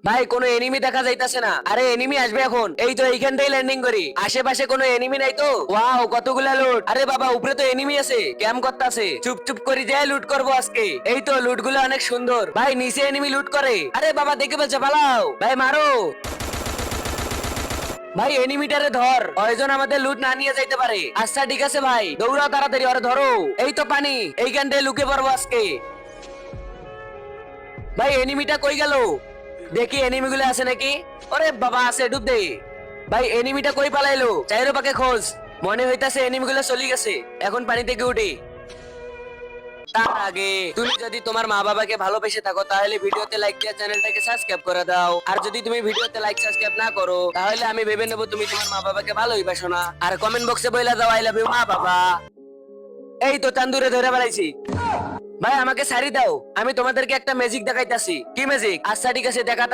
ভাই কোনো এনিমি দেখা যাইতাছে না। আরে এনিমি আসবে এখন, এই তো এইখানটাই ল্যান্ডিং করি। আশেপাশে কোনো এনিমি নাই তো? ওয়াও কতগুলা লুট। আরে বাবা উপরে তো এনিমি আছে, ক্যাম্প করতেছে। চুপ চুপ করে যাই লুট করবো আজকে। এই তো লুট গুলো অনেক সুন্দর। ভাই নিচে এনিমি লুট করে। আরে বাবা দেখে ফেলছে, পালাও ভাই মারো। ভাই এনিমিটারে ধর, কয়জন আমাদের লুট না নিয়ে যাইতে পারে। আচ্ছা ঠিক আছে ভাই, দৌড়াও তাড়াতাড়ি, ওরে ধরো। এই তো পানি, এইখানটায় লুকে পড়বো আজকে। ভাই এনিমিটা কই গেল? দেখি এনিমি গুলো আছে নাকি। ওরে বাবা আছে, ডুব দে। ভাই এনিমিটা কই পালাইলো, চাইরো পাকে খোঁজ। মনে হইতাছে এনিমি গুলো চলে গেছে, এখন পানি থেকে উঠি। তার আগে তুমি যদি তোমার মা বাবাকে ভালোবেসে থাকো তাহলে ভিডিওতে লাইক দিয়ে চ্যানেলটাকে সাবস্ক্রাইব করে দাও। আর যদি তুমি ভিডিওতে লাইক সাবস্ক্রাইব না করো তাহলে আমি ভেবে নেবো তুমি তোমার মা বাবাকে ভালোই বাসো না। আর কমেন্ট বক্সে বইলা দাও আই লাভ ইউ মা বাবা। এই তো চান্দুরে ধরে বেড়াইছি। ভাই আমাকে সারি দাও, আমি তোমাদেরকে একটা ম্যাজিক দেখাইতাছি। কি ম্যাজিক? আচ্ছা ঠিক আছে দেখা।